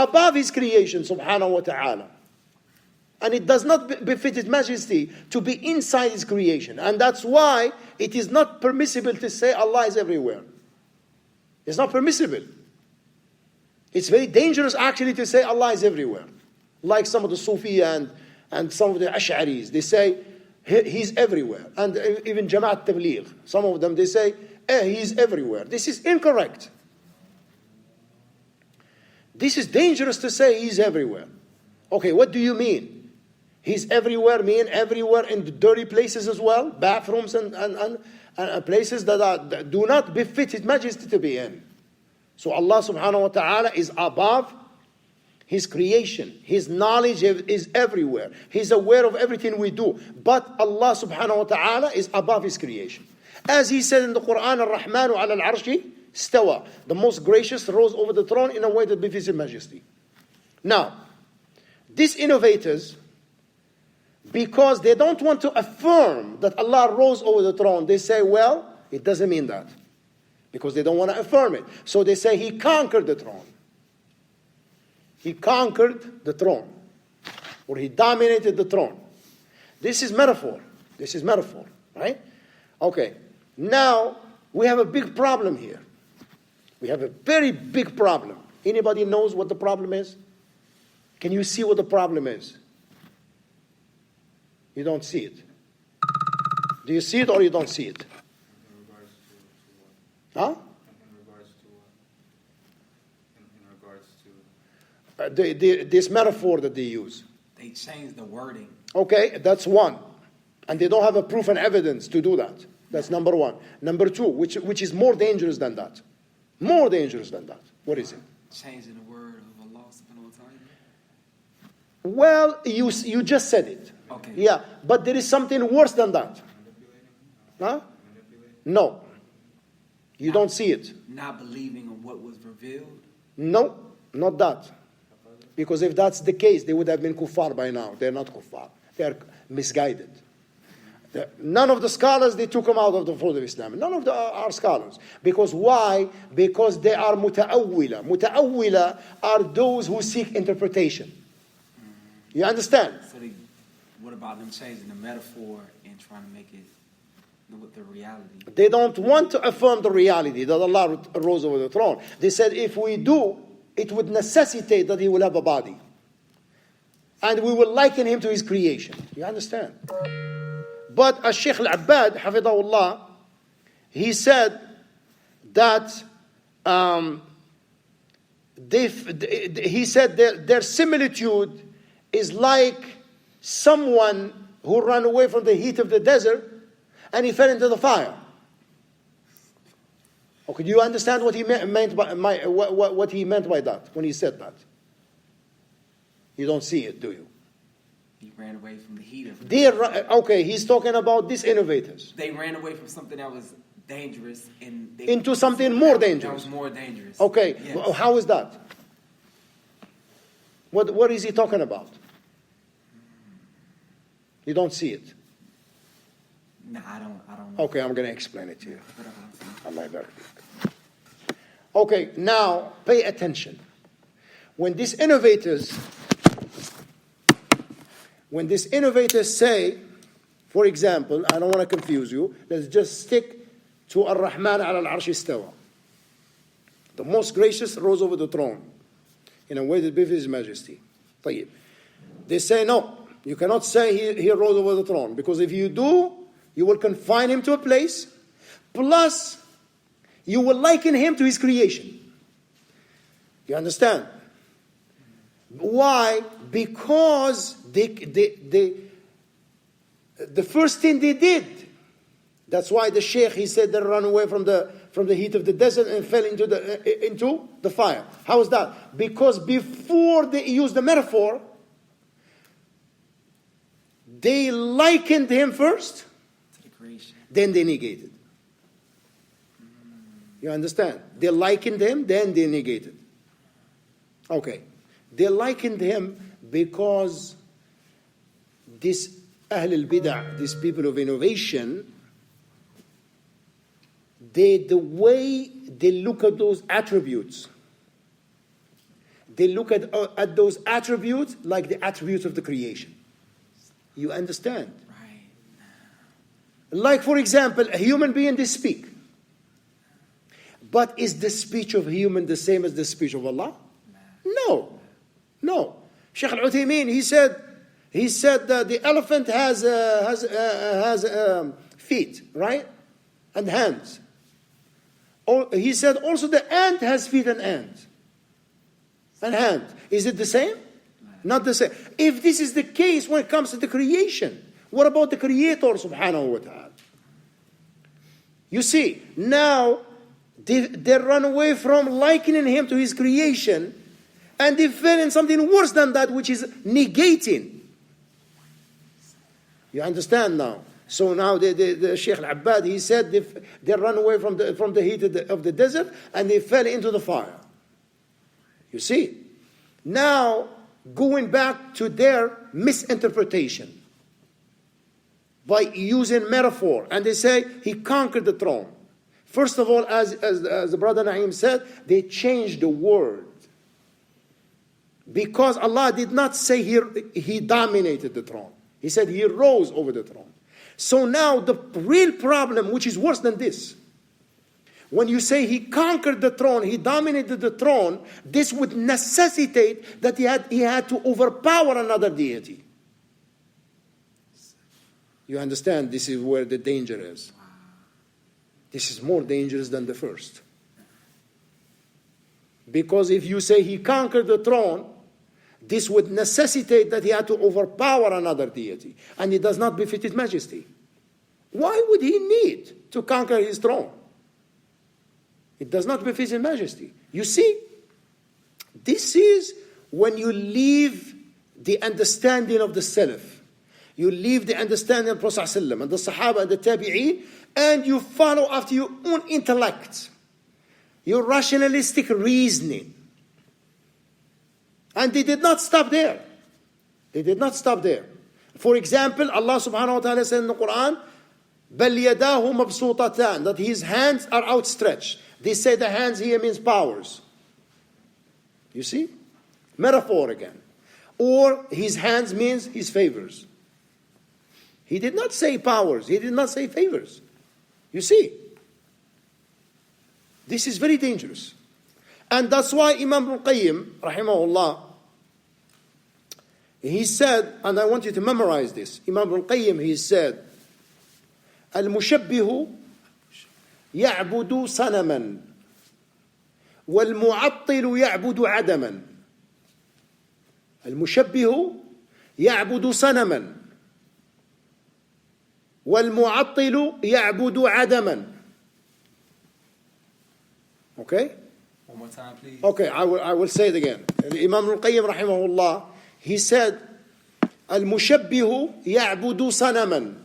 above his creation, subhanahu wa ta'ala. And it does not befit his majesty to be inside his creation. And that's why it is not permissible to say Allah is everywhere. It's not permissible. It's very dangerous actually to say Allah is everywhere. Like some of the Sufi and some of the Ash'aris. They say He's everywhere. And even Jama'at Tabligh. Some of them they say He's everywhere. This is incorrect. This is dangerous to say He's everywhere. Okay, what do you mean? He's everywhere, mean everywhere in the dirty places as well? Bathrooms and places that do not befit His Majesty to be in. So Allah subhanahu wa ta'ala is above His creation. His knowledge is everywhere. He's aware of everything we do. But Allah subhanahu wa ta'ala is above His creation. As He said in the Quran, Ar-Rahmanu ala al-Arshi stawa. The most gracious rose over the throne in a way that befits His Majesty. Now, these innovators, because they don't want to affirm that Allah rose over the throne, they say, well, it doesn't mean that. Because they don't want to affirm it. So they say He conquered the throne. He conquered the throne. Or He dominated the throne. This is metaphor. This is metaphor, right? Okay. Now, we have a big problem here. We have a very big problem. Anybody knows what the problem is? Can you see what the problem is? You don't see it. Do you see it or you don't see it? Huh? This metaphor that they use. They change the wording. Okay, that's one. And they don't have a proof and evidence to do that. That's number one. Number two, which is more dangerous than that. More dangerous than that. What is it? Changing the word of Allah subhanahu wa ta'ala. Well, you just said it. Okay. Yeah, but there is something worse than that. Huh? No. You don't see it. Not believing in what was revealed? No, not that. Because if that's the case, they would have been kuffar by now. They're not kuffar. They are misguided. None of the scholars, they took them out of the fold of Islam. None of our scholars. Because why? Because they are muta'awwila. Muta'awwila are those who seek interpretation. You understand? So what about them changing the metaphor and trying to make it the reality? They don't want to affirm the reality that Allah rose over the throne. They said if we do, it would necessitate that He will have a body. And we will liken Him to His creation. You understand? But as Shaykh Al-Abbad, Hafidahullah, he said that he said their similitude is like someone who ran away from the heat of the desert and he fell into the fire. Okay, do you understand what he meant by what he meant by that when he said that? You don't see it, do you? He ran away from the heat of it. Okay, he's talking about these innovators. They ran away from something that was dangerous into something more dangerous. That was more dangerous. Okay, yes. How is that? What is he talking about? You don't see it. No, I don't know. Okay, I'm going to explain it to you. Okay, now pay attention. When these innovators say, for example, I don't want to confuse you, let's just stick to Ar-Rahman ala al-Arsh istawa. The most gracious rose over the throne in a way that befits His Majesty. طيب. They say no, you cannot say he rose over the throne, because if you do, you will confine Him to a place, plus you will liken Him to His creation. You understand? Why? Because the first thing they did, that's why the Shaykh, he said they ran away from the heat of the desert and fell into the fire. How is that? Because before they used the metaphor, they likened Him first, to the creation. Then they negated. You understand? They likened Him, then they negated. Okay. They likened Him because this Ahl al-Bid'ah, these people of innovation, the way they look at those attributes, they look at those attributes like the attributes of the creation. You understand? Right. Like, for example, a human being, they speak. But is the speech of a human the same as the speech of Allah? No. No. Shaykh Al-Uthaymeen, he said that the elephant has feet, right? And hands. Or he said also the ant has feet and hands. And hands. Is it the same? Not the same. If this is the case when it comes to the creation, what about the Creator subhanahu wa ta'ala? You see, now they run away from likening him to his creation, and they fell in something worse than that, which is negating. You understand now? So now the Sheikh Al-Abbad, he said they run away from the heat of the desert, and they fell into the fire. You see? Now, going back to their misinterpretation by using metaphor, and they say he conquered the throne. First of all, as the brother Naeem said, they changed the word. Because Allah did not say he dominated the throne. He said he rose over the throne. So now the real problem, which is worse than this, when you say he conquered the throne, he dominated the throne, this would necessitate that he had to overpower another deity. You understand? This is where the danger is. This is more dangerous than the first. Because if you say he conquered the throne, this would necessitate that he had to overpower another deity. And it does not befit his majesty. Why would he need to conquer his throne? It does not befit his majesty. You see, this is when you leave the understanding of the Salaf. You leave the understanding of Prophet ﷺ and the Sahaba and the Tabi'een, and you follow after your own intellect, your rationalistic reasoning. And they did not stop there. They did not stop there. For example, Allah subhanahu wa ta'ala said in the Quran, بَلْ يَدَاهُ مَبْسُوطَتَانِ, that his hands are outstretched. They say the hands here means powers. You see? Metaphor again. Or his hands means his favors. He did not say powers. He did not say favors. You see? This is very dangerous. And that's why Imam al-Qayyim, rahimahullah, he said, and I want you to memorize this. Imam al-Qayyim, he said, المشبه يعبد صنما والمعطل يعبد عدما. المشبه يعبد صنما والمعطل يعبد عدما. Okay? One more time, please. Okay, I will say it again. Imam al-Qayyim rahimahullah, he said, المشبه يعبد صنما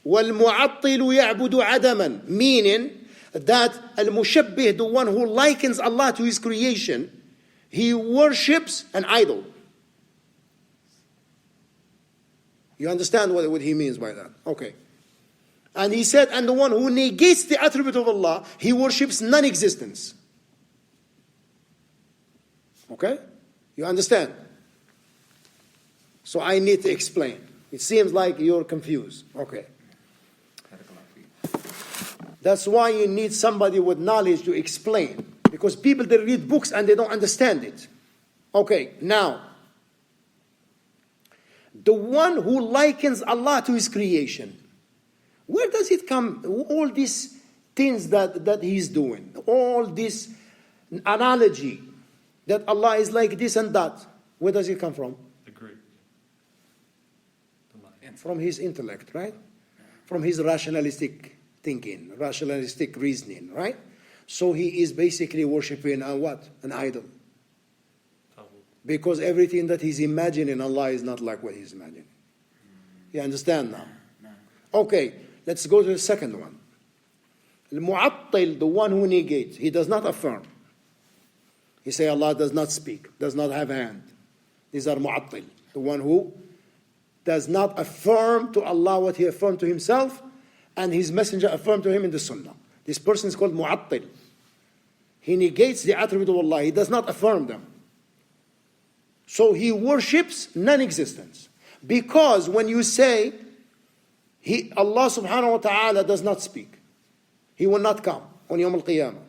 وَالْمُعَطِّلُ يَعْبُدُ عَدَمًا, meaning that al-mushabbih, the one who likens Allah to his creation, he worships an idol. You understand what he means by that? Okay. And he said, and the one who negates the attribute of Allah, he worships non-existence. Okay? You understand? So I need to explain. It seems like you're confused. Okay. That's why you need somebody with knowledge to explain. Because people, they read books and they don't understand it. Okay, now, the one who likens Allah to his creation, where does it come? All these things that he's doing, all this analogy that Allah is like this and that, where does it come from? The Greek. From his intellect, right? From his rationalistic thinking, rationalistic reasoning, right? So he is basically worshipping what? An idol. Because everything that he's imagining Allah is not like what he's imagining. You understand now? Okay, let's go to the second one. Al-Mu'attil, the one who negates, he does not affirm. He say Allah does not speak, does not have hand. These are Mu'attil, the one who does not affirm to Allah what he affirmed to himself, and his messenger affirmed to him in the Sunnah. This person is called Mu'attil. He negates the attribute of Allah. He does not affirm them. So he worships non-existence. Because when you say, Allah subhanahu wa ta'ala does not speak, He will not come on Yawm al-Qiyamah.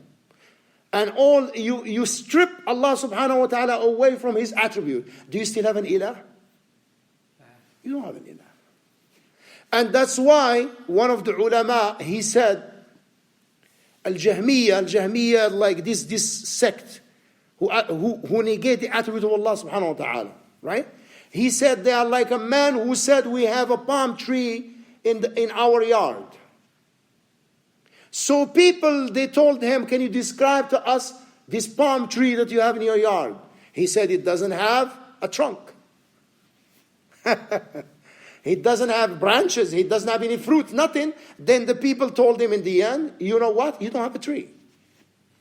And you strip Allah subhanahu wa ta'ala away from His attribute. Do you still have an ilah? You don't have an ilah. And that's why one of the ulama, he said, Al-Jahmiyyah, like this sect, who negate the attribute of Allah subhanahu wa ta'ala, right? He said they are like a man who said we have a palm tree in our yard. So people, they told him, can you describe to us this palm tree that you have in your yard? He said it doesn't have a trunk. It doesn't have branches. It doesn't have any fruit, nothing. Then the people told him in the end, you know what? You don't have a tree.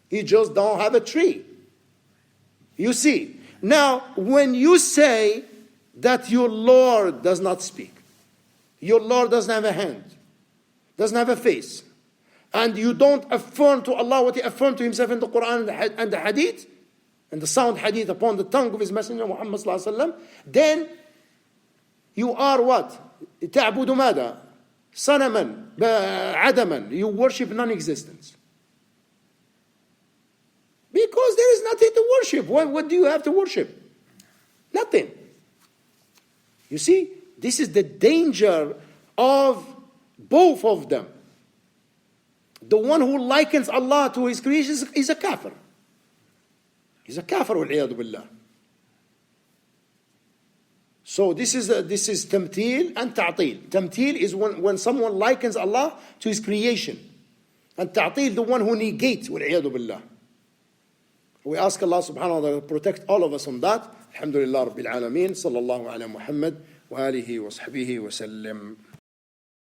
You just don't have a tree. You see. Now, when you say that your Lord does not speak, your Lord doesn't have a hand, doesn't have a face, and you don't affirm to Allah what He affirmed to Himself in the Quran and the Hadith, and the sound Hadith upon the tongue of His Messenger Muhammad sallallahu alaihi wasallam, then you are what? تعبد ماذا? صنما عدما. You worship non-existence. Because there is nothing to worship. What do you have to worship? Nothing. You see, this is the danger of both of them. The one who likens Allah to His creation is a kafir. He's a kafir, wal-'iyadu billah. So this is tamthil and ta'til. Tamthil is when someone likens Allah to His creation. And ta'til, the one who negates, wal-'iyadu billah. We ask Allah subhanahu wa ta'ala to protect all of us on that. Alhamdulillah Rabbil Alameen. Sallallahu ala Muhammad wa alihi wa sahbihi wa sallam.